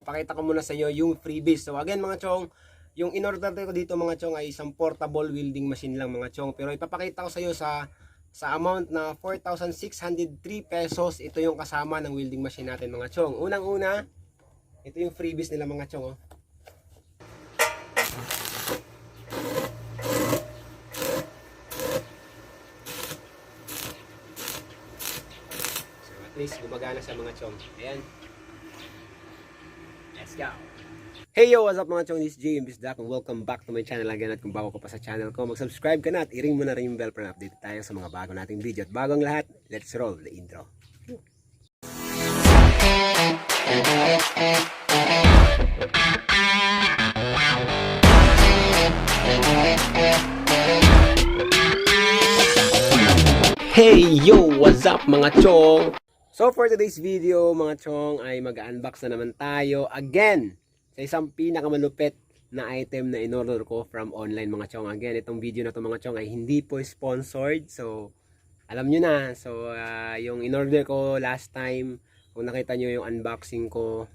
ipapakita ko muna sa inyo yung freebies. So again mga chong, yung in-order ko dito mga chong ay isang portable welding machine lang mga chong. Pero ipapakita ko sa inyo sa amount na 4,603 pesos. Ito yung kasama ng welding machine natin mga chong. Unang-una, ito yung freebies nila mga chong. Oh. So at least gumagana sa mga chong. Ayan. Let's go! Hey yo, what's up mga chong, this is Jay Imbisdak and welcome back to my channel again. At kung bago ka pa sa channel ko, mag-subscribe ka na at i-ring mo na rin yung bell para update tayo sa mga bago nating video. At bago ang lahat, let's roll the intro. Hey yo, what's up mga chong? So for today's video mga chong ay mag-unbox na naman tayo again sa isang pinakamalupit na item na in-order ko from online mga chong. Again, itong video na to mga chong ay hindi po sponsored. So, alam nyo na. So, yung in-order ko last time, kung nakita nyo yung unboxing ko,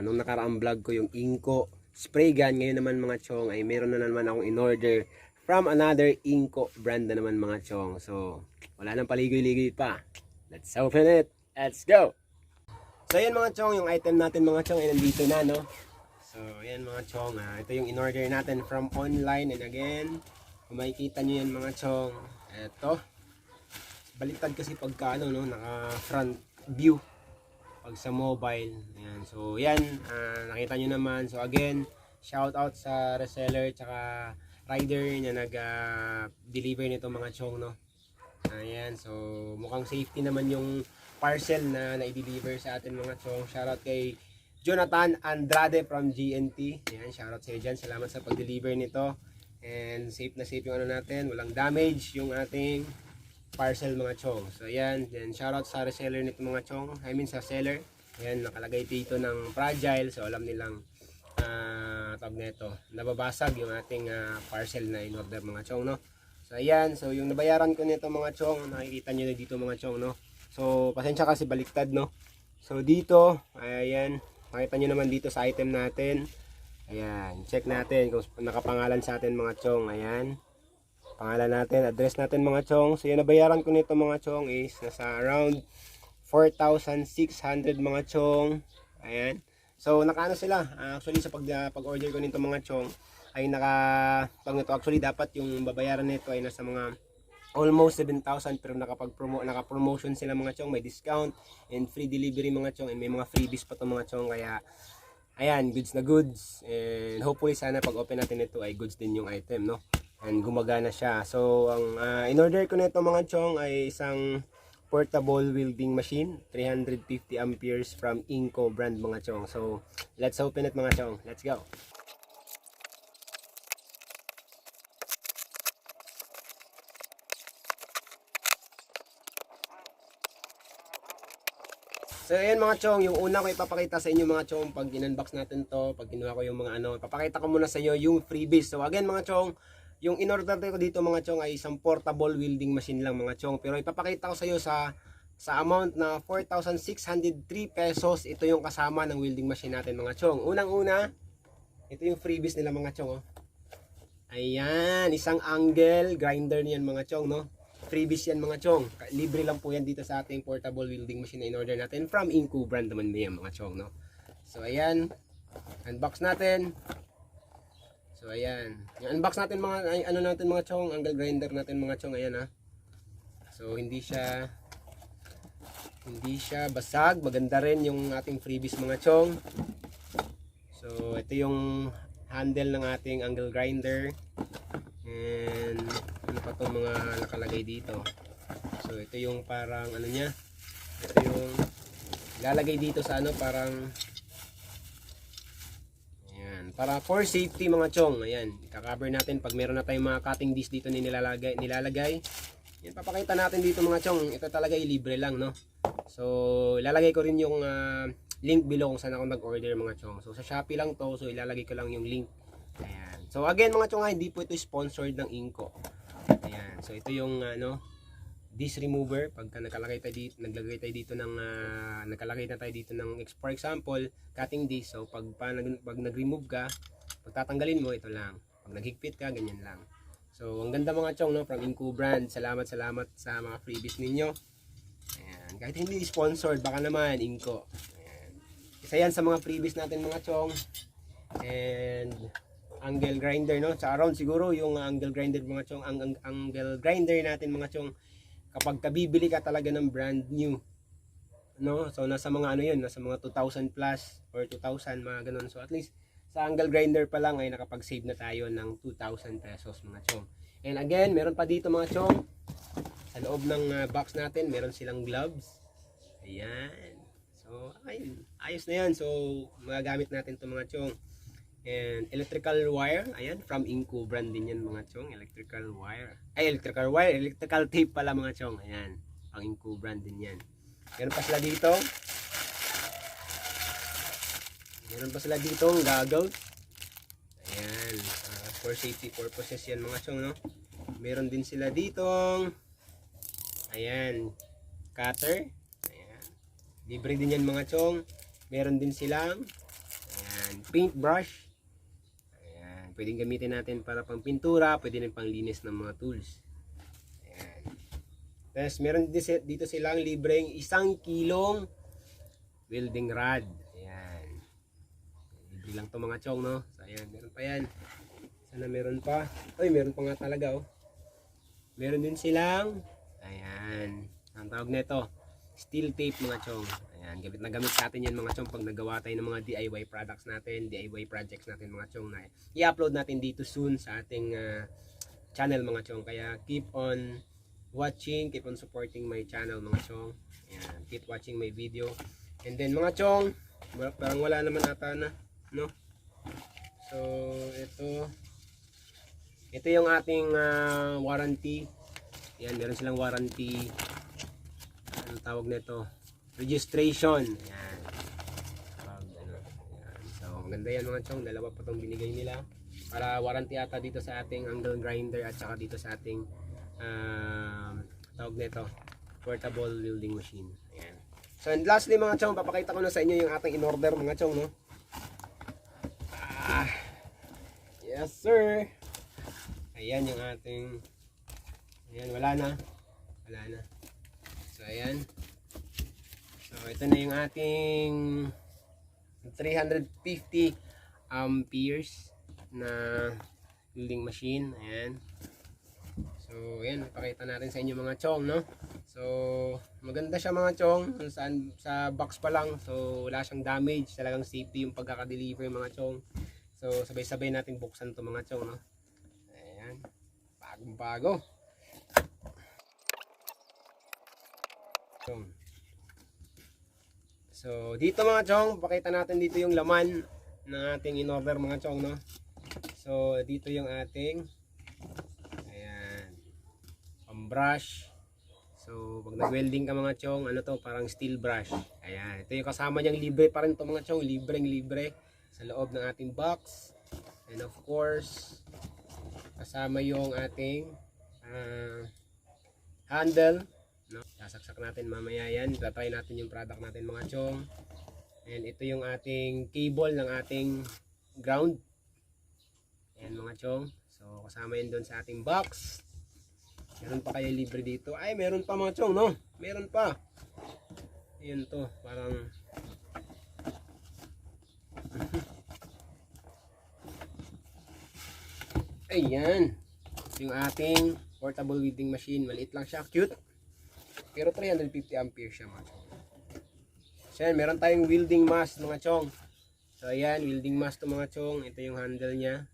nung nakaraang vlog ko yung Inco spray gun. Ngayon naman mga chong ay meron na naman akong in-order from another Inco brand na naman mga chong. So, wala nang paligoy-ligoy pa. Let's open it. Let's go! So yan mga chong, yung item natin mga chong ay nandito na, no? So yan mga chong, ito yung in-order natin from online. And again, kung makikita nyo yan mga chong, eto, baliktad kasi pagka ano, no? Naka front view pag sa mobile. Ayan. So yan, nakita nyo naman. So again, shout out sa reseller tsaka rider na nag-deliver nito mga chong, no? Ayan, so mukhang safety naman yung parcel na i-deliver sa atin mga chong. Shoutout kay Jonathan Andrade from GNT. Ayan, shoutout sa iyo dyan. Salamat sa pag-deliver nito. And safe na safe yung ano natin. Walang damage yung ating parcel mga chong. So ayan, then shoutout sa reseller nito mga chong. I mean sa seller. Ayan, nakalagay dito ng fragile. So alam nilang tawag nito, nababasag yung ating parcel na in-order mga chong, no? So ayan, so yung nabayaran ko nito mga chong, nakikita nyo na dito mga chong, no? So pasensya kasi baliktad, no? So dito, ayan, makita nyo naman dito sa item natin. Ayan, check natin kung nakapangalan sa atin mga chong. Ayan, pangalan natin, address natin mga chong. So yung nabayaran ko nito mga chong is nasa around 4,600 mga chong. Ayan. So nakaano sila, actually sa pag-order ko nito mga chong ay actually dapat yung babayaran nito ay nasa mga almost 7,000, pero naka-promotion sila mga chong, may discount and free delivery mga chong, and may mga freebies pa to mga chong. Kaya ayan, goods na goods, and hopefully sana pag open natin ito ay goods din yung item, no? And gumagana siya. So ang in-order ko nito mga chong ay isang portable welding machine, 350 amperes from Inco brand mga chong. So let's open it mga chong. Let's go. So ayan mga chong, yung una ko ipapakita sa inyo mga chong pag in-unbox natin to, pag kinuha ko yung mga ano, ipapakita ko muna sa inyo yung freebies. So again mga chong, yung in-order ko dito mga chong ay isang portable welding machine lang mga chong. Pero ipapakita ko sa inyo sa amount na 4,603 pesos. Ito yung kasama ng welding machine natin mga chong. Unang-una, ito yung freebies nila mga chong. Oh. Ayan, isang angle grinder niyan mga chong, no? Freebies yan mga chong. Libre lang po yan dito sa ating portable welding machine na in-order natin from Inco brand naman yan mga chong, no? So ayan, unbox natin. So ayan, yung unbox natin mga ano natin mga chong, angle grinder natin mga chong. Ayan ha. So hindi siya basag, maganda rin yung ating freebies mga chong. So ito yung handle ng ating angle grinder. And ano pa itong mga nakalagay dito. So ito yung parang ano nya, ito yung lalagay dito sa ano, parang ayan, para for safety mga chong. Ayan, ika-cover natin pag meron na tayong mga cutting disc dito na nilalagay. Yan, papakita natin dito mga chong. Ito talaga libre lang, no? So ilalagay ko rin yung link below kung saan ako nag-order mga chong. So sa Shopee lang to, so ilalagay ko lang yung link. Ayan. So again mga chong, hindi po ito sponsored ng Inco. Ayan. So ito yung disc remover. Pagka naglagay tayo dito ng nakalagay na tayo dito ng for example cutting disc, so pag nag-remove ka, pagtatanggalin mo ito lang, pag naghigpit ka ganyan lang. So ang ganda mga chong, no, from Inco brand. Salamat sa mga freebies ninyo. Ayan, kahit hindi sponsored, baka naman Inco. Ayan, isa yan sa mga freebies natin mga chong. And angle grinder, no, sa around siguro yung angle grinder mga chong, ang angle grinder natin mga chong, kapag kabibili ka talaga ng brand new, no, so nasa mga ano yun, nasa mga 2,000 plus or 2,000 mga ganun. So at least sa angle grinder pa lang ay nakapag-save na tayo ng 2,000 pesos mga chong. And again, meron pa dito mga chong, sa loob ng box natin meron silang gloves. Ayan, so ayun, ayos na yan. So magagamit natin to mga chong. And electrical wire, ayan, from Inco brand din yan mga chong. Electrical tape pala mga chong. Ayan, pang Inco brand din yan. Meron pa sila dito goggles. Ayan, for safety purposes yan mga chong, no. Meron din sila ditong, ayan, cutter. Ayan, libre din yan mga chong. Meron din silang, ayan, paintbrush. Pwedeng gamitin natin para pang pintura, pwede rin pang linis ng mga tools. Ayan. Tapos meron dito silang libreng 1 kilong welding rod. Ayan. Libre lang to mga chong, no. So ayan, meron pa yan. Sana meron pa. Ay, meron pa nga talaga, oh. Meron din silang, ayan, ang tawag nito, steel tape mga chong. Ayan, gamit natin yan mga chong pag nagawa tayo ng mga DIY products natin, DIY projects natin mga chong, na i-upload natin dito soon sa ating channel mga chong. Kaya keep on watching, keep on supporting my channel mga chong. Ayan, keep watching my video. And then mga chong, parang wala naman ata na, no? So ito yung ating warranty. Ayan, meron silang warranty, anong tawag nito, registration. Ayan. Ayan. So maganda yan mga chong, dalawa pa itong binigay nila para warranty ata dito sa ating angle grinder at saka dito sa ating tawag nito, portable welding machine. Ayan. So and lastly mga chong, papakita ko na sa inyo yung ating in order mga chong, no. Yes sir. Ayan yung ating, ayan, wala na. So ayan, so ito na yung ating 350 amperes na welding machine. Ayan, so ayan, ipakita natin sa inyo mga chong, no. So maganda siya mga chong, sa box pa lang, so wala siyang damage, talagang safety yung pagkaka-deliver mga chong. So sabay-sabay natin buksan to mga chong, no. Ayan, bagong-bago. So dito mga chong, pakita natin dito yung laman ng ating in order mga chong, no. So dito yung ating, ayan, pang brush. So pag nag-welding ka mga chong, ano to, parang steel brush. Ayan, ito yung kasama niyang, libre pa rin to mga chong, libre sa loob ng ating box. And of course, kasama yung ating handle, no? Sasaksak natin mamaya yan. Tatry natin yung product natin mga chong. And ito yung ating cable ng ating ground. Ayan mga chong. So kasama yun doon sa ating box. Meron pa kayo libre dito? Ay, meron pa mga chong, no? Meron pa. Ayan to, parang ayan, yung ating portable welding machine. Maliit lang siya, cute, pero 350 ampere siya mga chong. So yan, meron tayong welding mask mga chong. So ayan, welding mask to mga chong. Ito yung handle nya.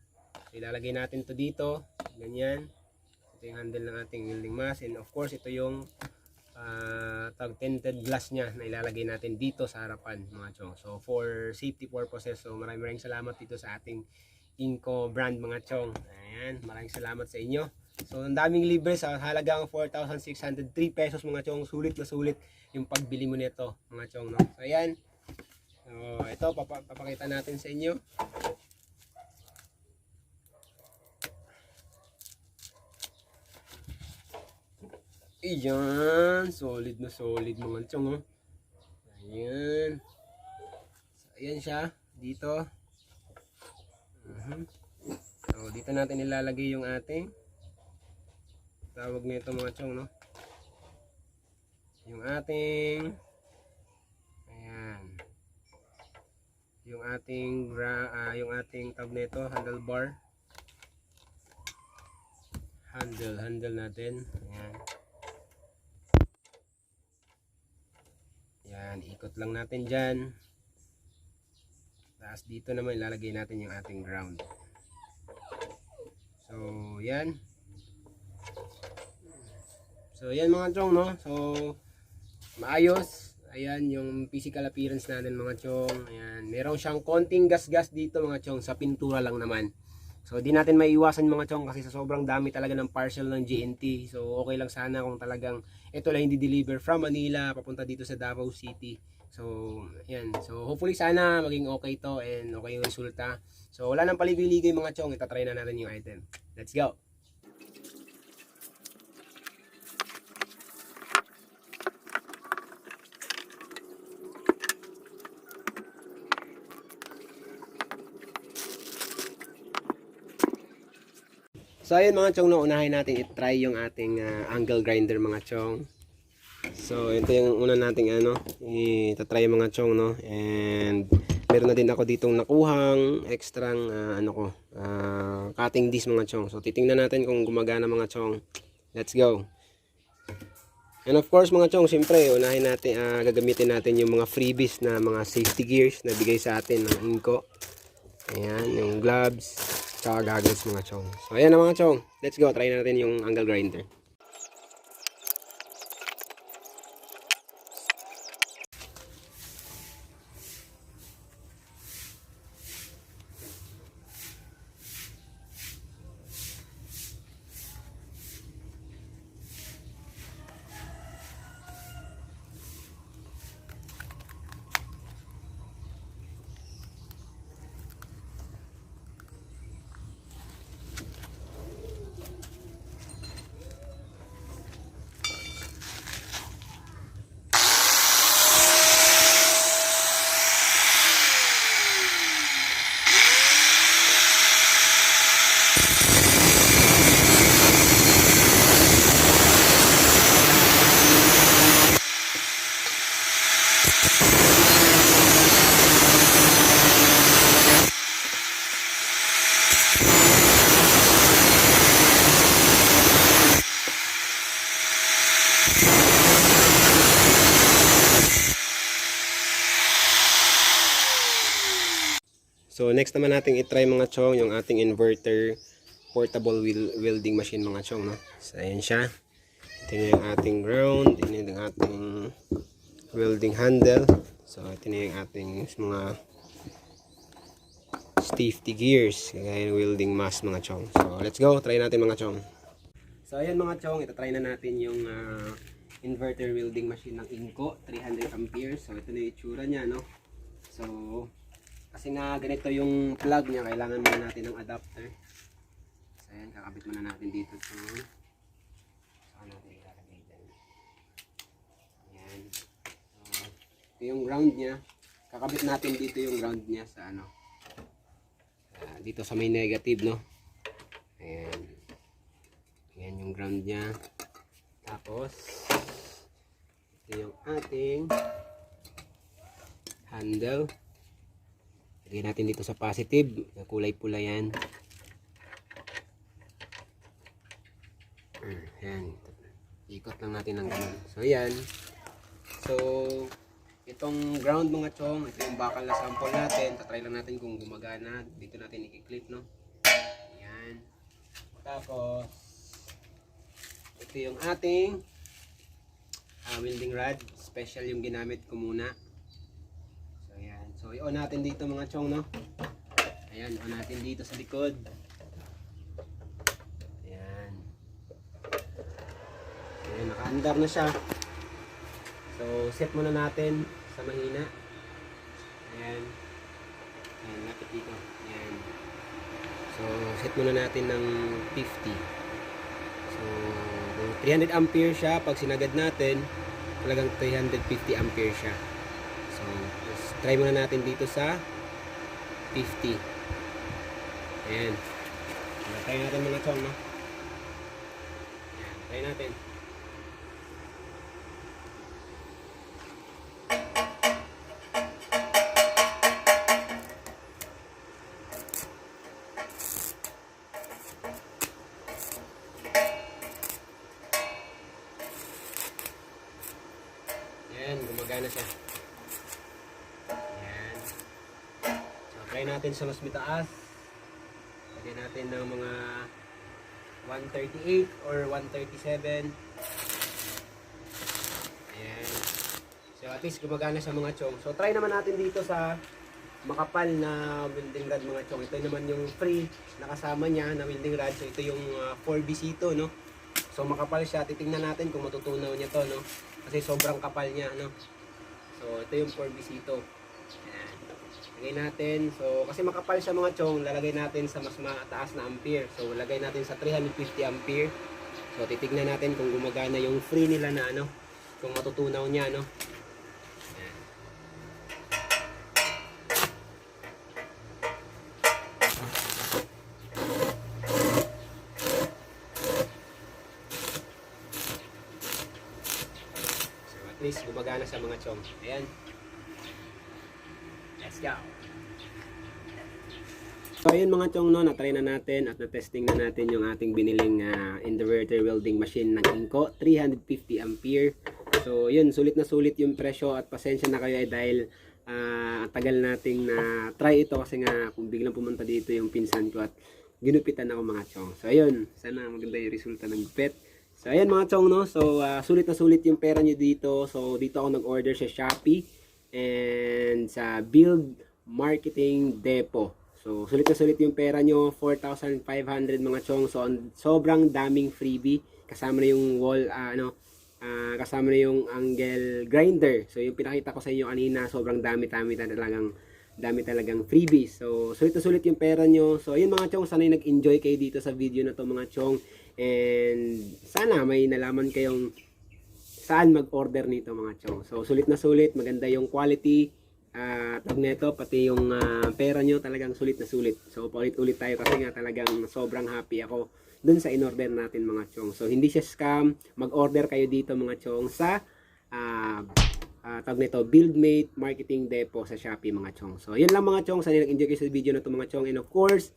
So ilalagay natin to dito, ganyan. Ito yung handle ng ating welding mask. And of course, ito yung tinted glass nya na ilalagay natin dito sa harapan mga chong. So for safety purposes. So maraming salamat dito sa ating Inco brand mga chong. Ayan, maraming salamat sa inyo. So ang daming libre sa halagang 4,603 pesos mga chong. Sulit na sulit yung pagbili mo nito mga chong, no? So ayan, so ito papakita natin sa inyo. Ayan, solid na solid mga chong, oh. Ayan. So, ayan siya, dito. So, dito natin ilalagay yung ating tawag nito mga chong, no? Yung ating ayan. Yung ating tawag nito, handlebar. Handle natin. Ayan. Yan, ikot lang natin dyan. Tapos dito naman ilalagay natin yung ating ground. So, yan. So, yan mga chong, no? So, maayos. Ayan, yung physical appearance natin mga chong. Ayan, meron siyang konting gas-gas dito mga chong. Sa pintura lang naman. So, di natin maiiwasan mga chong kasi sa sobrang dami talaga ng parcel ng GNT. So, okay lang sana kung talagang ito lang hindi deliver from Manila papunta dito sa Davao City. So, yan. So, hopefully sana maging okay to and okay yung resulta. So, wala nang paligoy-ligoy mga chong. Itatry na natin yung item. Let's go! So ayun mga chong, no, unahin natin i-try yung ating angle grinder mga chong. So ito yung una nating i-try mga chong, no. And meron na din ako ditong nakuhang extrang cutting disc mga chong. So titingnan natin kung gumagana mga chong. Let's go. And of course mga chong, siyempre unahin natin gagamitin natin yung mga freebies na mga safety gears na bigay sa atin ng Inco. Ayan, yung gloves, tsaka goggles mga chong. So ayan na mga chong, let's go, try natin yung angle grinder. So next naman natin i-try mga chong yung ating inverter portable welding machine mga chong, no. So ayan siya. Ito na yung ating ground, ito na yung ating welding handle. So ito na yung ating mga safety gears, kaya yung welding mask mga chong. So let's go, try natin mga chong. So ayan mga chong, ito-try na natin yung inverter welding machine ng Inco 300 amperes. So ito na yung itsura niya, no. So kasi nga ganito yung plug niya, kailangan muna natin ng adapter. So ayan, kakabit muna natin dito. So saan natin ilalagay dyan. Ayan. So ito yung ground niya. Kakabit natin dito yung ground niya sa dito sa may negative, no. Ayan. Ayan yung ground niya. Tapos ito yung ating handle. Lagyan natin dito sa positive, na kulay pula yan. Ayan. Ikot lang natin ng ganun. So yan. So itong ground mga chong, ito yung bakal na sample natin. Tatry lang natin kung gumagana. Dito natin i-clip, no. Ayan. Tapos ito yung ating welding rod. Special yung ginamit ko muna. So i-on natin dito mga chong, no. Ayan, on natin dito sa likod. Ayan. Ayan, naka-andar na siya. So set muna natin sa mahina. Ayan. Ayan, lapit dito. Ayan. So set muna natin ng 50. So kung 300 ampere siya. Pag sinagad natin, talagang 350 ampere siya. So, try muna natin dito sa 50. Ayan. Try natin mga chong, no? Ayan, try natin. Ayan, gumagana siya. Ayan. So, try natin sa mas mataas. Lagyan natin ng mga 138 or 137. Ayan. So, at least gumagana sa mga chong. So, try naman natin dito sa makapal na welding rod mga chong. Ito naman yung free na kasama niya na welding rod. So, ito yung 4BC to, no? So, makapal siya. Titingnan natin kung matutunaw niya to, no? Kasi sobrang kapal niya, no? So, ito yung 4BC to. Ayan. Lagay natin. So, kasi makapal siya mga chong, lalagay natin sa mas mataas na ampere. So, lagay natin sa 350 ampere. So, titignan natin kung gumagana yung free nila na ano, kung matutunaw niya, no? Ayan. So, at least gumagana sa mga chong. Ayan. Let's go. So ayun mga chong, no, na-try na natin at na-testing na natin yung ating biniling inverter welding machine ng Inco 350 ampere. So yun, sulit na sulit yung presyo at pasensya na kayo dahil tagal nating na try ito kasi nga kung biglang pumunta dito yung pinsan ko at ginupitan ako mga chong. So ayun, sana maganda yung resulta ng gupit. So ayun mga chong, no, so sulit na sulit yung pera nyo dito. So dito ako nag-order sa Shopee and sa Build Marketing Depot. So, sulit na sulit yung pera nyo, 4,500 mga chong. So, sobrang daming freebie. Kasama na yung wall, kasama na yung angle grinder. So, yung pinakita ko sa inyo kanina, sobrang dami talagang freebies. So, sulit na sulit yung pera nyo. So, ayun mga chong, sana nag-enjoy kayo dito sa video na to mga chong. And, sana may nalaman kayong saan mag-order nito mga chong. So, sulit na sulit, maganda yung quality. Tawag nito, pati yung pera nyo talagang sulit na sulit. So paulit-ulit tayo kasi nga talagang sobrang happy ako dun sa in-order natin mga chong. So hindi siya scam, mag-order kayo dito mga chong sa tawag nito, Buildmate Marketing Depot sa Shopee mga chong. So yun lang mga chong, sana nag-enjoy kayo sa video na to mga chong. And of course,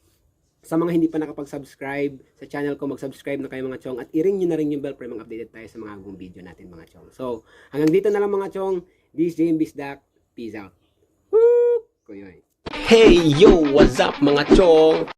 sa mga hindi pa nakapag-subscribe sa channel ko, mag-subscribe na kayo mga chong at i-ring nyo na rin yung bell para mag-updated tayo sa mga agong video natin mga chong. So hanggang dito na lang mga chong. This is JMB's Dak. Peace out. Hey, yo, what's up mga chong?